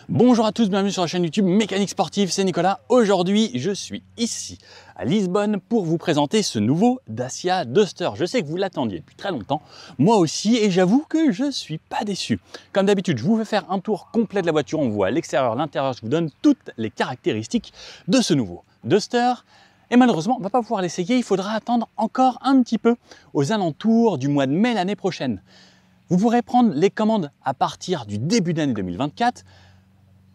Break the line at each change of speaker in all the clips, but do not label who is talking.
Bonjour à tous, bienvenue sur la chaîne YouTube Mécanique Sportive, c'est Nicolas. Aujourd'hui, je suis ici à Lisbonne pour vous présenter ce nouveau Dacia Duster. Je sais que vous l'attendiez depuis très longtemps, moi aussi, et j'avoue que je suis pas déçu. Comme d'habitude, je vous fais faire un tour complet de la voiture, on voit l'extérieur, l'intérieur, je vous donne toutes les caractéristiques de ce nouveau Duster. Et malheureusement, on ne va pas pouvoir l'essayer, il faudra attendre encore un petit peu aux alentours du mois de mai l'année prochaine. Vous pourrez prendre les commandes à partir du début d'année 2024.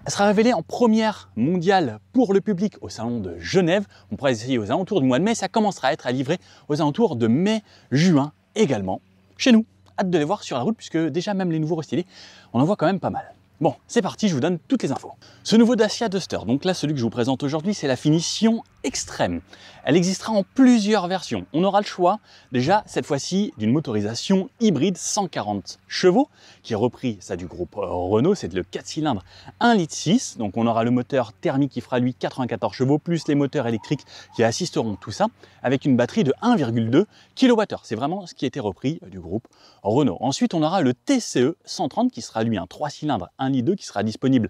Elle sera révélée en première mondiale pour le public au salon de Genève. On pourra essayer aux alentours du mois de mai. Ça commencera à être livré aux alentours de mai-juin également chez nous. Hâte de les voir sur la route puisque déjà même les nouveaux restylés, on en voit quand même pas mal. Bon, c'est parti, je vous donne toutes les infos. Ce nouveau Dacia Duster, donc là celui que je vous présente aujourd'hui, c'est la finition extrême. Elle existera en plusieurs versions. On aura le choix, déjà cette fois-ci, d'une motorisation hybride 140 chevaux, qui est repris, ça du groupe Renault, c'est le 4 cylindres 1,6 litre. Donc on aura le moteur thermique qui fera lui 94 chevaux, plus les moteurs électriques qui assisteront tout ça, avec une batterie de 1,2 kWh. C'est vraiment ce qui a été repris du groupe Renault. Ensuite, on aura le TCE 130 qui sera lui un 3 cylindres 1,2 litre qui sera disponible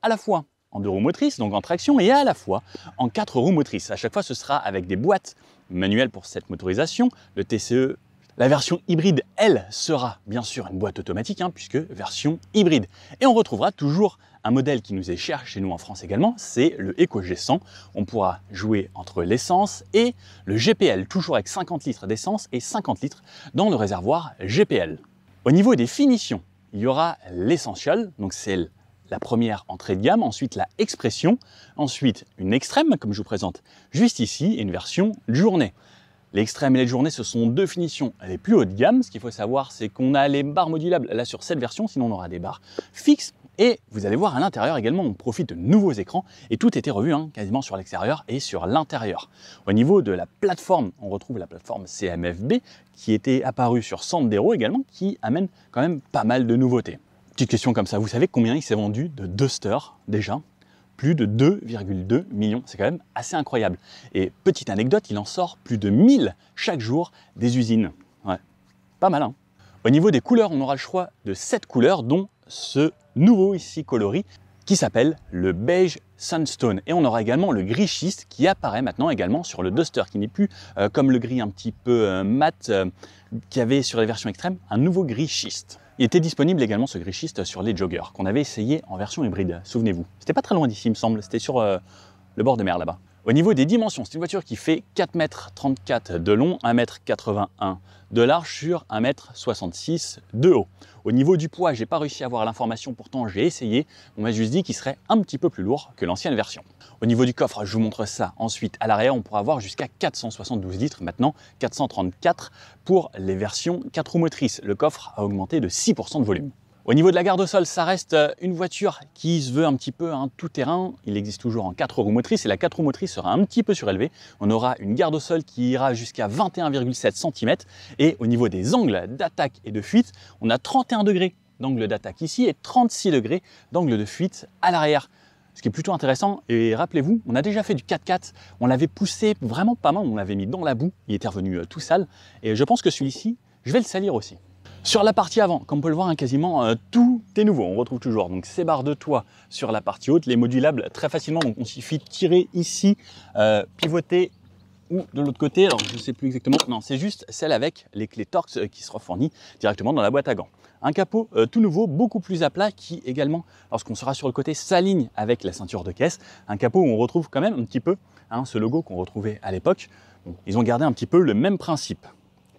à la fois en 2 roues motrices, donc en traction, et à la fois en 4 roues motrices. À chaque fois, ce sera avec des boîtes manuelles pour cette motorisation. Le TCE, la version hybride, elle, sera bien sûr une boîte automatique, puisque version hybride. Et on retrouvera toujours un modèle qui nous est cher chez nous en France également, c'est le EcoG100. On pourra jouer entre l'essence et le GPL, toujours avec 50 litres d'essence et 50 litres dans le réservoir GPL. Au niveau des finitions, il y aura l'Essential, donc c'est la première entrée de gamme, ensuite la Expression, ensuite une Extrême, comme je vous présente juste ici, et une version journée. L'Extrême et les journées, ce sont deux finitions les plus haut de gamme. Ce qu'il faut savoir, c'est qu'on a les barres modulables là sur cette version, sinon on aura des barres fixes. Et vous allez voir à l'intérieur également, on profite de nouveaux écrans et tout était revu quasiment sur l'extérieur et sur l'intérieur. Au niveau de la plateforme, on retrouve la plateforme CMFB qui était apparue sur Sandero également, qui amène quand même pas mal de nouveautés. Petite question comme ça, vous savez combien il s'est vendu de Duster déjà? Plus de 2,2 millions, c'est quand même assez incroyable. Et petite anecdote, il en sort plus de 1000 chaque jour des usines. Ouais, pas mal. Au niveau des couleurs, on aura le choix de 7 couleurs, dont ce nouveau ici coloris qui s'appelle le beige Sunstone. Et on aura également le gris schiste qui apparaît maintenant également sur le Duster, qui n'est plus comme le gris un petit peu mat qu'il y avait sur les versions extrêmes, un nouveau gris schiste. Il était disponible également ce gris schiste sur les joggers qu'on avait essayé en version hybride, souvenez-vous. C'était pas très loin d'ici, il me semble, c'était sur le bord de mer là-bas. Au niveau des dimensions, c'est une voiture qui fait 4,34 m de long, 1,81 m de large sur 1,66 m de haut. Au niveau du poids, j'ai pas réussi à avoir l'information, pourtant j'ai essayé. On m'a juste dit qu'il serait un petit peu plus lourd que l'ancienne version. Au niveau du coffre, je vous montre ça. Ensuite, à l'arrière, on pourra avoir jusqu'à 472 litres, maintenant 434 pour les versions 4 roues motrices. Le coffre a augmenté de 6 % de volume. Au niveau de la garde au sol, ça reste une voiture qui se veut un petit peu un tout-terrain. Il existe toujours en 4 roues motrices et la 4 roues motrices sera un petit peu surélevée. On aura une garde au sol qui ira jusqu'à 21,7 cm et au niveau des angles d'attaque et de fuite, on a 31 degrés d'angle d'attaque ici et 36 degrés d'angle de fuite à l'arrière. Ce qui est plutôt intéressant, et rappelez-vous, on a déjà fait du 4x4, on l'avait poussé vraiment pas mal, on l'avait mis dans la boue, il était revenu tout sale, et je pense que celui-ci, je vais le salir aussi. Sur la partie avant, comme on peut le voir, quasiment tout est nouveau. On retrouve toujours donc ces barres de toit sur la partie haute, les modulables très facilement. Donc on suffit de tirer ici, pivoter ou de l'autre côté. Alors je ne sais plus exactement. Non, c'est juste celle avec les clés Torx qui sera fournie directement dans la boîte à gants. Un capot tout nouveau, beaucoup plus à plat, qui également, lorsqu'on sera sur le côté, s'aligne avec la ceinture de caisse. Un capot où on retrouve quand même un petit peu ce logo qu'on retrouvait à l'époque. Bon, ils ont gardé un petit peu le même principe.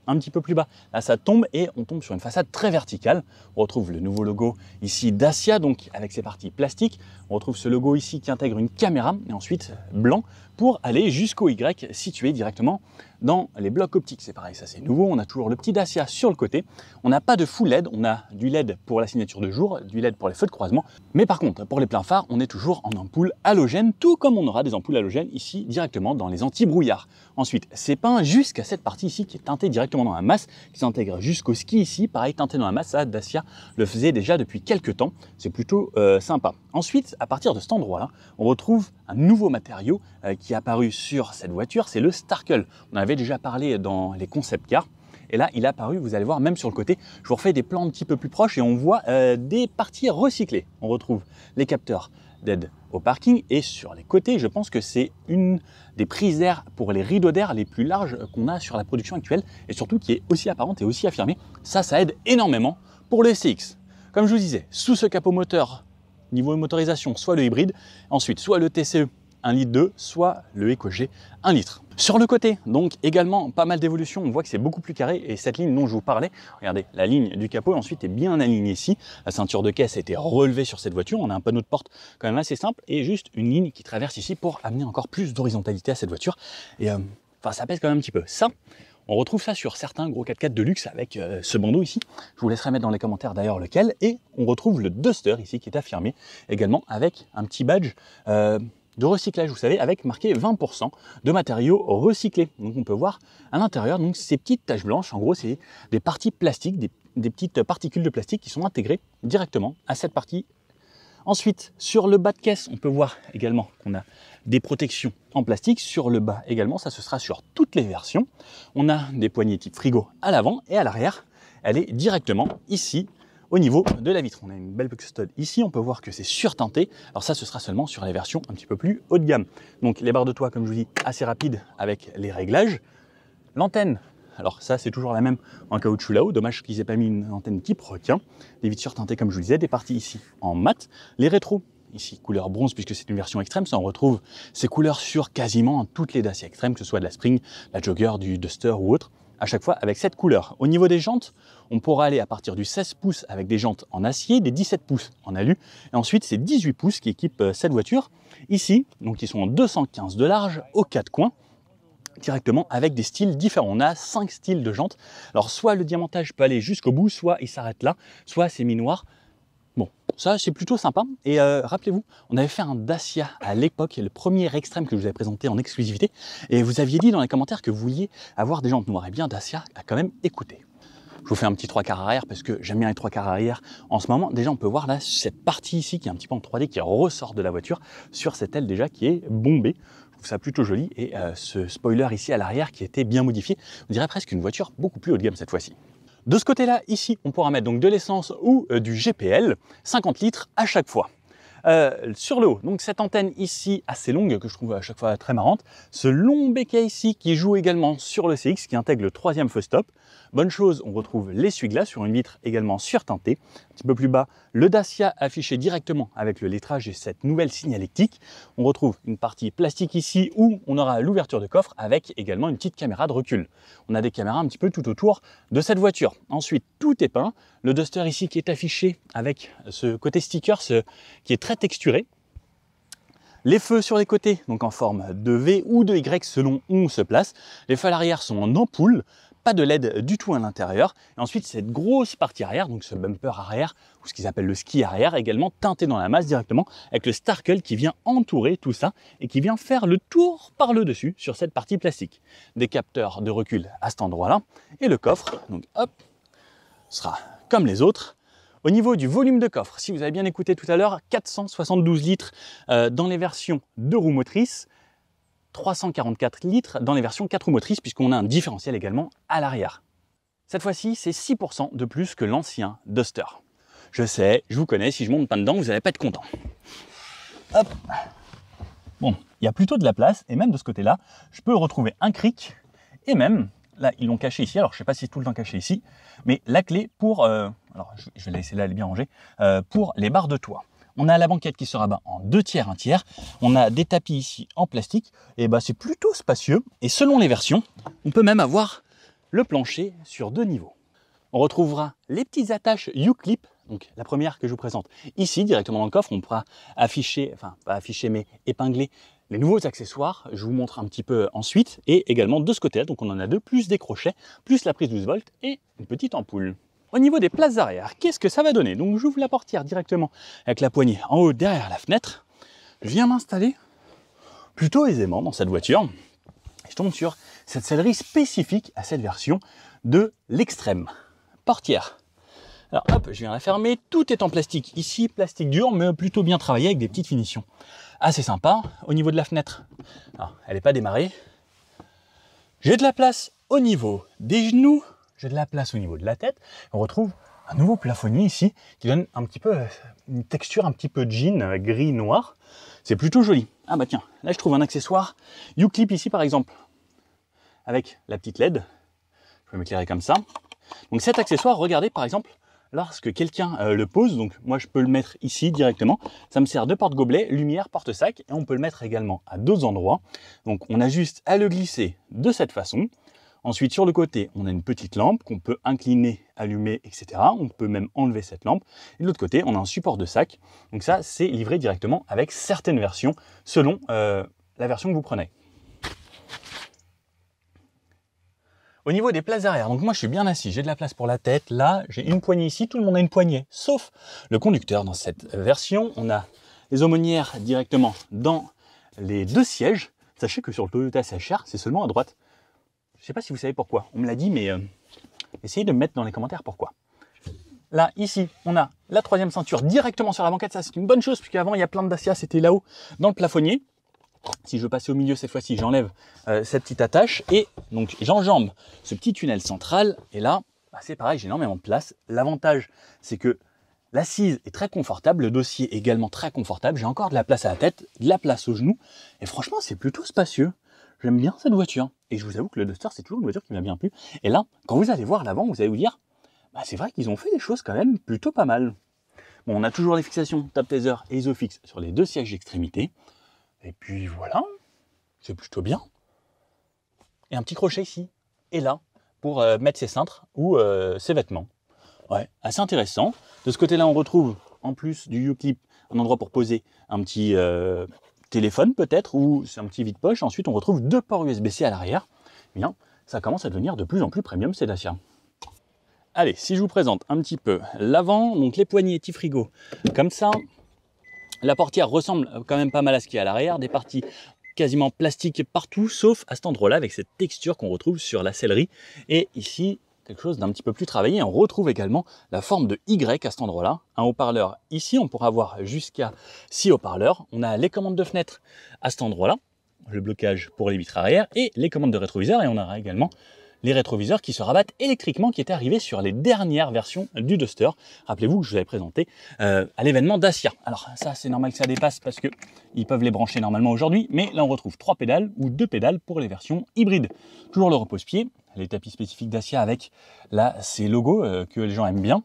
Un petit peu plus bas. Là, ça tombe et on tombe sur une façade très verticale. On retrouve le nouveau logo ici Dacia, donc avec ses parties plastiques. On retrouve ce logo ici qui intègre une caméra et ensuite blanc pour aller jusqu'au Y situé directement dans les blocs optiques. C'est pareil, ça c'est nouveau. On a toujours le petit Dacia sur le côté. On n'a pas de full LED. On a du LED pour la signature de jour, du LED pour les feux de croisement. Mais par contre, pour les pleins phares, on est toujours en ampoule halogène, tout comme on aura des ampoules halogènes ici directement dans les anti-brouillard. Ensuite, c'est peint jusqu'à cette partie ici qui est teintée directement dans la masse, qui s'intègre jusqu'au ski ici. Pareil, teinté dans la masse, ça, Dacia le faisait déjà depuis quelques temps. C'est plutôt sympa. Ensuite, à partir de cet endroit-là, on retrouve un nouveau matériau qui est apparu sur cette voiture, c'est le Starkel. On en avait déjà parlé dans les concept cars. Et là, il est apparu, vous allez voir, même sur le côté, je vous refais des plans un petit peu plus proches et on voit des parties recyclées. On retrouve les capteurs d'aide au parking et sur les côtés, je pense que c'est une des prises d'air pour les rideaux d'air les plus larges qu'on a sur la production actuelle et surtout qui est aussi apparente et aussi affirmée. Ça aide énormément pour le SCX. Comme je vous disais, sous ce capot moteur, niveau motorisation, soit le hybride, ensuite soit le TCE 1,2 litre, soit le EcoG 1 litre. Sur le côté, donc également pas mal d'évolution, on voit que c'est beaucoup plus carré et cette ligne dont je vous parlais, regardez, la ligne du capot ensuite est bien alignée ici, la ceinture de caisse a été relevée sur cette voiture, on a un panneau de porte quand même assez simple et juste une ligne qui traverse ici pour amener encore plus d'horizontalité à cette voiture et enfin ça pèse quand même un petit peu. Ça, on retrouve ça sur certains gros 4x4 de luxe avec ce bandeau ici. Je vous laisserai mettre dans les commentaires d'ailleurs lequel. Et on retrouve le Duster ici qui est affirmé également avec un petit badge de recyclage, vous savez, avec marqué 20% de matériaux recyclés. Donc on peut voir à l'intérieur donc ces petites taches blanches. En gros, c'est des parties plastiques, des petites particules de plastique qui sont intégrées directement à cette partie. Ensuite, sur le bas de caisse, on peut voir également qu'on a des protections en plastique. Sur le bas également, ça ce sera sur toutes les versions. On a des poignées type frigo à l'avant et à l'arrière, elle est directement ici au niveau de la vitre. On a une belle custode ici, on peut voir que c'est surteinté. Alors ça, ce sera seulement sur les versions un petit peu plus haut de gamme. Donc les barres de toit, comme je vous dis, assez rapides avec les réglages. L'antenne. Alors ça, c'est toujours la même en caoutchouc là-haut. Dommage qu'ils aient pas mis une antenne type requin. Des vitres surteintées, comme je vous disais, des parties ici en mat. Les rétros, ici couleur bronze, puisque c'est une version extrême. Ça, on retrouve ces couleurs sur quasiment toutes les Dacia extrêmes, que ce soit de la Spring, la Jogger, du Duster ou autre. À chaque fois avec cette couleur. Au niveau des jantes, on pourra aller à partir du 16 pouces avec des jantes en acier, des 17 pouces en alu. Et ensuite, c'est 18 pouces qui équipent cette voiture. Ici, donc ils sont en 215 de large aux 4 coins, directement avec des styles différents. On a 5 styles de jantes. Alors soit le diamantage peut aller jusqu'au bout, soit il s'arrête là, soit c'est mi-noir. Bon, ça c'est plutôt sympa. Et rappelez-vous, on avait fait un Dacia à l'époque, le premier extrême que je vous avais présenté en exclusivité. Et vous aviez dit dans les commentaires que vous vouliez avoir des jantes noires. Et bien Dacia a quand même écouté. Je vous fais un petit 3/4 arrière parce que j'aime bien les 3/4 arrière en ce moment. Déjà, on peut voir là cette partie ici qui est un petit peu en 3D qui ressort de la voiture sur cette aile déjà qui est bombée. Je trouve ça plutôt joli et ce spoiler ici à l'arrière qui était bien modifié. On dirait presque une voiture beaucoup plus haut de gamme cette fois-ci. De ce côté-là, ici, on pourra mettre donc de l'essence ou du GPL, 50 litres à chaque fois. Sur le haut, donc cette antenne ici assez longue que je trouve à chaque fois très marrante, ce long béquet ici qui joue également sur le CX qui intègre le 3e feu stop. Bonne chose, on retrouve l'essuie-glace sur une vitre également surteintée. Un petit peu plus bas, le Dacia affiché directement avec le lettrage et cette nouvelle signalétique. On retrouve une partie plastique ici où on aura l'ouverture de coffre avec également une petite caméra de recul. On a des caméras un petit peu tout autour de cette voiture. Ensuite, tout est peint. Le Duster ici qui est affiché avec ce côté sticker qui est très texturé. Les feux sur les côtés, donc en forme de V ou de Y selon où on se place. Les feux à l'arrière sont en ampoule, pas de LED du tout à l'intérieur. Et ensuite, cette grosse partie arrière, donc ce bumper arrière, ou ce qu'ils appellent le ski arrière, également teinté dans la masse directement, avec le Starkle qui vient entourer tout ça et qui vient faire le tour par le dessus sur cette partie plastique. Des capteurs de recul à cet endroit-là. Et le coffre, donc hop, sera comme les autres. Au niveau du volume de coffre, si vous avez bien écouté tout à l'heure, 472 litres dans les versions 2 roues motrices, 344 litres dans les versions 4 roues motrices, puisqu'on a un différentiel également à l'arrière. Cette fois-ci, c'est 6% de plus que l'ancien Duster. Je sais, je vous connais, si je monte pas dedans, vous n'allez pas être content. Hop. Bon, il y a plutôt de la place, et même de ce côté-là, je peux retrouver un cric, et même, là, ils l'ont caché ici, alors je ne sais pas si c'est tout le temps caché ici, mais la clé pour, alors je vais la laisser là, elle est bien rangée, pour les barres de toit. On a la banquette qui se rabat en 2 tiers, 1 tiers. On a des tapis ici en plastique. Et bah c'est plutôt spacieux. Et selon les versions, on peut même avoir le plancher sur 2 niveaux. On retrouvera les petites attaches U-clip. Donc la première que je vous présente ici, directement dans le coffre. On pourra afficher, enfin pas afficher, mais épingler les nouveaux accessoires. Je vous montre un petit peu ensuite. Et également de ce côté-là, donc on en a 2, plus des crochets, plus la prise 12 volts et une petite ampoule. Au niveau des places arrière, qu'est-ce que ça va donner? Donc j'ouvre la portière directement avec la poignée en haut derrière la fenêtre. Je viens m'installer plutôt aisément dans cette voiture. Et je tombe sur cette sellerie spécifique à cette version de l'extrême. Portière. Alors hop, je viens la fermer. Tout est en plastique ici, plastique dur, mais plutôt bien travaillé avec des petites finitions. Assez sympa. Au niveau de la fenêtre, alors, elle n'est pas démarrée. J'ai de la place au niveau des genoux. j'ai de la place au niveau de la tête. On retrouve un nouveau plafonnier ici qui donne un petit peu une texture un petit peu jean, gris-noir. C'est plutôt joli. Ah bah tiens, là je trouve un accessoire U-Clip ici par exemple, avec la petite LED. Je vais m'éclairer comme ça. Donc cet accessoire, regardez par exemple, lorsque quelqu'un le pose, donc moi je peux le mettre ici directement, ça me sert de porte-gobelet, lumière, porte-sac, et on peut le mettre également à d'autres endroits. Donc on a juste à le glisser de cette façon. Ensuite sur le côté, on a une petite lampe qu'on peut incliner, allumer, etc. On peut même enlever cette lampe. Et de l'autre côté, on a un support de sac. Donc ça, c'est livré directement avec certaines versions, selon la version que vous prenez. Au niveau des places arrière, donc moi je suis bien assis, j'ai de la place pour la tête, là j'ai une poignée ici, tout le monde a une poignée, sauf le conducteur. Dans cette version, on a les aumônières directement dans les deux sièges. Sachez que sur le Toyota CHR, c'est seulement à droite. Je ne sais pas si vous savez pourquoi, on me l'a dit, mais essayez de me mettre dans les commentaires pourquoi. Là, ici, on a la troisième ceinture directement sur la banquette, ça c'est une bonne chose, puisqu'avant il y a plein de Dacia, c'était là-haut dans le plafonnier. Si je veux passer au milieu cette fois-ci, j'enlève cette petite attache et donc j'enjambe ce petit tunnel central. Et là, bah, c'est pareil, j'ai énormément de place. L'avantage, c'est que l'assise est très confortable, le dossier est également très confortable. J'ai encore de la place à la tête, de la place aux genoux. Et franchement, c'est plutôt spacieux. J'aime bien cette voiture. Et je vous avoue que le Duster, c'est toujours une voiture qui m'a bien plu. Et là, quand vous allez voir l'avant, vous allez vous dire, bah, c'est vrai qu'ils ont fait des choses quand même plutôt pas mal. Bon, on a toujours les fixations Top Taser et Isofix sur les deux sièges d'extrémité. Et puis voilà, c'est plutôt bien. Et un petit crochet ici et là pour mettre ses cintres ou ses vêtements. Ouais, assez intéressant. De ce côté-là, on retrouve en plus du U-Clip un endroit pour poser un petit téléphone peut-être ou c'est un petit vide-poche. Ensuite, on retrouve deux ports USB-C à l'arrière. Eh bien, ça commence à devenir de plus en plus premium, c'est Dacia. Allez, si je vous présente un petit peu l'avant, donc les poignées Tifrigo comme ça. La portière ressemble quand même pas mal à ce qu'il y a à l'arrière, des parties quasiment plastiques partout, sauf à cet endroit-là avec cette texture qu'on retrouve sur la sellerie. Et ici, quelque chose d'un petit peu plus travaillé. On retrouve également la forme de Y à cet endroit-là. Un haut-parleur ici, on pourra avoir jusqu'à 6 haut-parleurs. On a les commandes de fenêtre à cet endroit-là, le blocage pour les vitres arrière et les commandes de rétroviseur. Et on aura également les rétroviseurs qui se rabattent électriquement, qui étaient arrivés sur les dernières versions du Duster. Rappelez-vous que je vous avais présenté à l'événement Dacia. Alors ça, c'est normal que ça dépasse parce qu'ils peuvent les brancher normalement aujourd'hui, mais là on retrouve 3 pédales ou 2 pédales pour les versions hybrides. Toujours le repose-pied, les tapis spécifiques Dacia avec là ces logos que les gens aiment bien.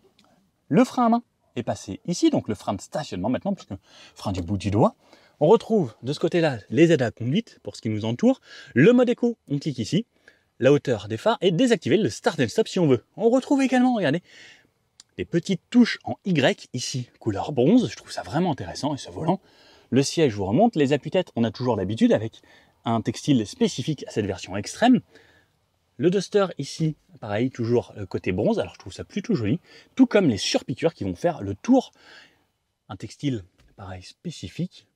Le frein à main est passé ici, donc le frein de stationnement maintenant, puisque frein du bout du doigt. On retrouve de ce côté-là les aides à conduite pour ce qui nous entoure. Le mode éco, on clique ici. La hauteur des phares et désactiver le start and stop si on veut. On retrouve également, regardez, des petites touches en Y ici, couleur bronze. Je trouve ça vraiment intéressant et ce volant. Le siège vous remonte, les appuis-têtes, on a toujours l'habitude avec un textile spécifique à cette version extrême. Le Duster ici, pareil, toujours côté bronze, alors je trouve ça plutôt joli. Tout comme les surpiqûres qui vont faire le tour. Un textile, pareil, spécifique.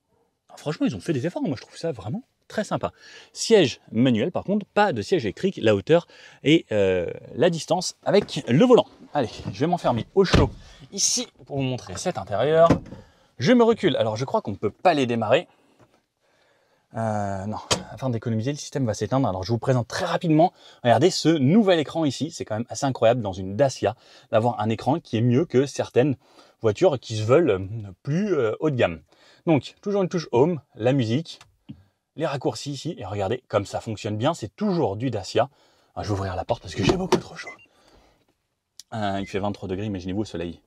Alors, franchement, ils ont fait des efforts, moi je trouve ça vraiment très sympa. Siège manuel par contre, pas de siège électrique, la hauteur et la distance avec le volant. Allez, je vais m'enfermer au chaud ici pour vous montrer cet intérieur. Je me recule, alors je crois qu'on ne peut pas les démarrer. Non, afin d'économiser, le système va s'éteindre. Alors je vous présente très rapidement, regardez ce nouvel écran ici, c'est quand même assez incroyable dans une Dacia d'avoir un écran qui est mieux que certaines voitures qui se veulent plus haut de gamme. Donc toujours une touche Home, la musique, les raccourcis ici, et regardez comme ça fonctionne bien, c'est toujours du Dacia. Alors, je vais ouvrir la porte parce que j'ai beaucoup trop chaud. Il fait 23 degrés, imaginez-vous au soleil.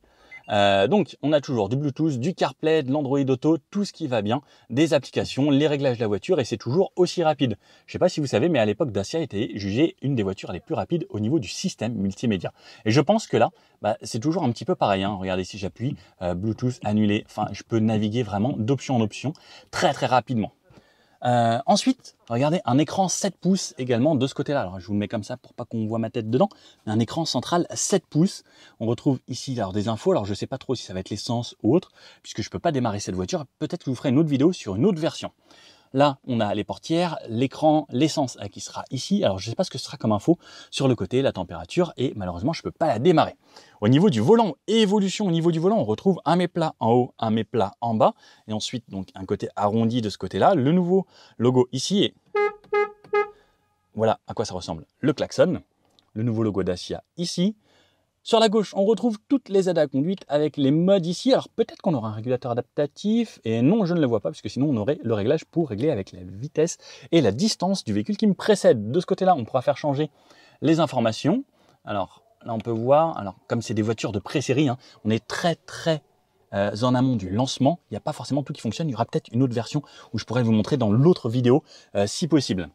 Donc on a toujours du Bluetooth, du CarPlay, de l'Android Auto, tout ce qui va bien, des applications, les réglages de la voiture et c'est toujours aussi rapide. Je ne sais pas si vous savez, mais à l'époque Dacia était jugée une des voitures les plus rapides au niveau du système multimédia. Et je pense que là, bah, c'est toujours un petit peu pareil. Hein. Regardez si j'appuie, Bluetooth annulé, enfin je peux naviguer vraiment d'option en option très très rapidement. Ensuite, regardez un écran 7 pouces également de ce côté-là. Alors je vous le mets comme ça pour pas qu'on voit ma tête dedans. Un écran central 7 pouces. On retrouve ici alors des infos. Alors je sais pas trop si ça va être l'essence ou autre, puisque je peux pas démarrer cette voiture. Peut-être que je vous ferai une autre vidéo sur une autre version. Là, on a les portières, l'écran, l'essence qui sera ici. Alors, je ne sais pas ce que ce sera comme info sur le côté, la température, et malheureusement, je ne peux pas la démarrer. Au niveau du volant, évolution au niveau du volant, on retrouve un mets-plat en haut, un mets-plat en bas, et ensuite, donc, un côté arrondi de ce côté-là. Le nouveau logo ici, et voilà à quoi ça ressemble. Le klaxon. le nouveau logo Dacia ici. Sur la gauche, on retrouve toutes les aides à la conduite avec les modes ici. Alors peut-être qu'on aura un régulateur adaptatif, et non, je ne le vois pas, parce que sinon on aurait le réglage pour régler avec la vitesse et la distance du véhicule qui me précède. De ce côté-là, on pourra faire changer les informations. Alors là, on peut voir, alors comme c'est des voitures de pré-série, hein, on est très en amont du lancement. Il n'y a pas forcément tout qui fonctionne. Il y aura peut-être une autre version où je pourrais vous montrer dans l'autre vidéo, si possible.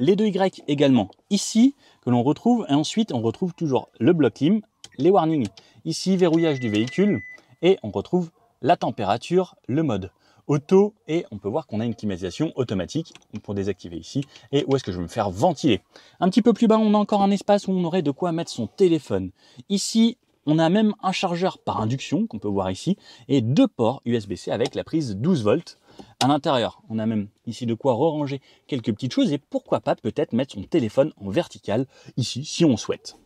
Les 2Y également ici, que l'on retrouve, et ensuite on retrouve toujours le bloc clim, les warnings ici, verrouillage du véhicule, et on retrouve la température, le mode auto, et on peut voir qu'on a une climatisation automatique pour désactiver ici, et où est-ce que je vais me faire ventiler. Un petit peu plus bas, on a encore un espace où on aurait de quoi mettre son téléphone. Ici, on a même un chargeur par induction, qu'on peut voir ici, et 2 ports USB-C avec la prise 12 volts. À l'intérieur, on a même ici de quoi ranger quelques petites choses et pourquoi pas peut-être mettre son téléphone en vertical ici si on souhaite.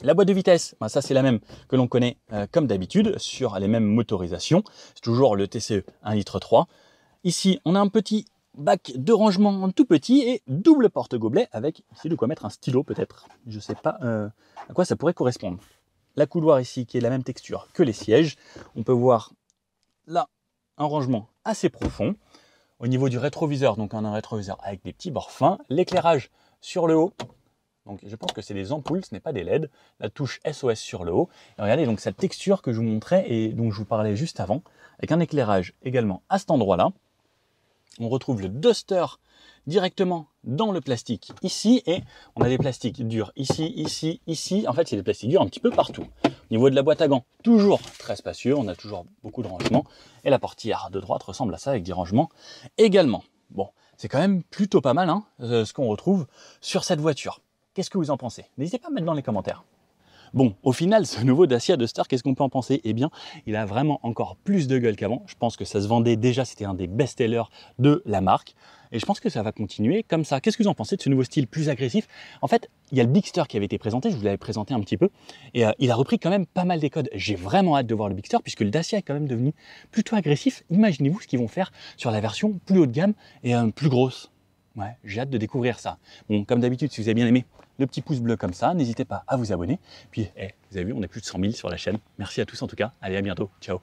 La boîte de vitesse, ben ça c'est la même que l'on connaît comme d'habitude sur les mêmes motorisations. C'est toujours le TCE 1,3 litre. Ici, on a un petit bac de rangement tout petit et double porte-gobelet avec ici de quoi mettre un stylo peut-être. Je ne sais pas à quoi ça pourrait correspondre. La couloir ici qui est la même texture que les sièges. On peut voir là un rangement assez profond. Au niveau du rétroviseur, donc un rétroviseur avec des petits bords fins. L'éclairage sur le haut. Donc je pense que c'est des ampoules, ce n'est pas des LED. La touche SOS sur le haut. Et regardez donc cette texture que je vous montrais et dont je vous parlais juste avant, avec un éclairage également à cet endroit-là. On retrouve le Duster directement dans le plastique ici et on a des plastiques durs ici, ici, ici. En fait, c'est des plastiques durs un petit peu partout. Au niveau de la boîte à gants, toujours très spacieux, on a toujours beaucoup de rangements. Et la portière de droite ressemble à ça avec des rangements également. Bon, c'est quand même plutôt pas mal hein, ce qu'on retrouve sur cette voiture. Qu'est-ce que vous en pensez? N'hésitez pas à mettre dans les commentaires. Bon, au final, ce nouveau Dacia Duster, qu'est-ce qu'on peut en penser? Eh bien, il a vraiment encore plus de gueule qu'avant. Je pense que ça se vendait déjà, c'était un des best-sellers de la marque. Et je pense que ça va continuer comme ça. Qu'est-ce que vous en pensez de ce nouveau style plus agressif? En fait, il y a le Bigster qui avait été présenté, je vous l'avais présenté un petit peu, et il a repris quand même pas mal des codes. J'ai vraiment hâte de voir le Bigster, puisque le Dacia est quand même devenu plutôt agressif. Imaginez-vous ce qu'ils vont faire sur la version plus haut de gamme et plus grosse. Ouais, j'ai hâte de découvrir ça. Bon, comme d'habitude, si vous avez bien aimé, le petit pouce bleu comme ça, n'hésitez pas à vous abonner. Puis, vous avez vu, on est plus de 100 000 sur la chaîne. Merci à tous en tout cas. Allez, à bientôt. Ciao.